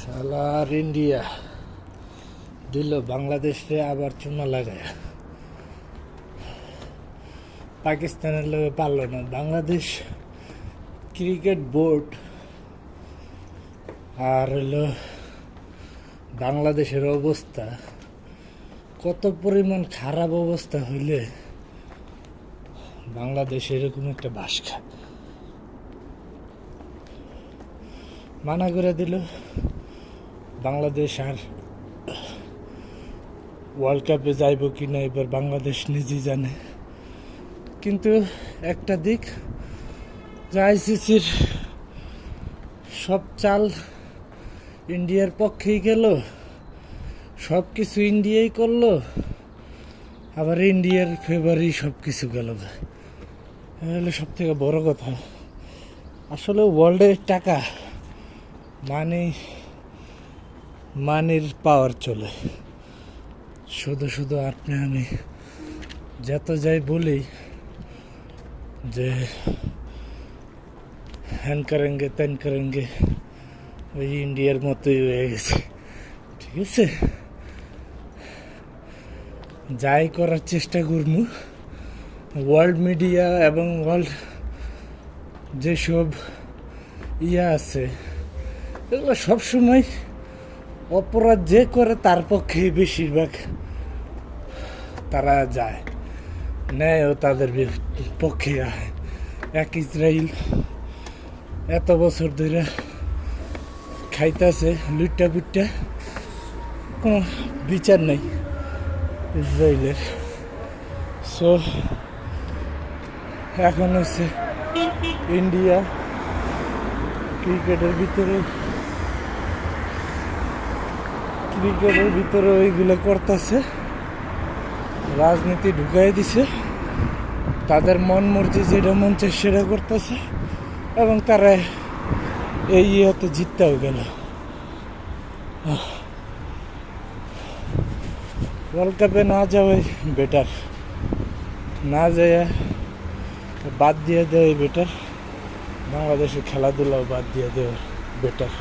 শালার ইন্ডিয়া দিল বাংলাদেশে আবার চুনা লাগায়। পাকিস্তানের লোকে পারল না। বাংলাদেশ ক্রিকেট বোর্ড আর হলো বাংলাদেশের অবস্থা কত পরিমাণ খারাপ অবস্থা হইলে বাংলাদেশ এরকম একটা বাস খায়। মানা করে দিল বাংলাদেশ আর ওয়ার্ল্ড কাপে যাইব কি না এবার বাংলাদেশ নিজেই জানে। কিন্তু একটা দিক যে আইসিসির সব চাল ইন্ডিয়ার পক্ষেই গেল, সব কিছু ইন্ডিয়াই করলো, আবার ইন্ডিয়ার ফেভারেই সব কিছু গেল। হলো সব থেকে বড় কথা। আসলে ওয়ার্ল্ডের টাকা মানির পাওয়ার চলে। শুধু শুধু আপনি আমি যত যাই বলি যে হ্যান করেঙ্গে ত্যান করেঙ্গে, ওই ইন্ডিয়ার মতোই হয়ে গেছে। ঠিক আছে, যাই করার চেষ্টা করবো। ওয়ার্ল্ড মিডিয়া এবং ওয়ার্ল্ড যেসব আছে এগুলো সবসময় অপরাধ যে করে তার পক্ষে বেশিরভাগ তারা যায়, ন্যায়ও তাদের পক্ষে আয়। এক ইসরায়েল এত বছর ধরে খাইতেছে লুটটা পুটটা, কোনো বিচার নেই ইসরায়েলের। সো এখন হচ্ছে ইন্ডিয়া ক্রিকেটের ভিতরে ওইগুলো করতেছে, রাজনীতি ঢুকাই দিছে, তাদের মন মর্জি যেটা মন চায় সেটা করতেছে, এবং তারা এই ইয়েতে জিততেও গেল। ওয়ার্ল্ড কাপে না যাওয়াই বেটার, না যায় বাদ দিয়ে দেওয়াই বেটার, বাংলাদেশের খেলাধুলাও বাদ দিয়ে দেওয়া বেটার।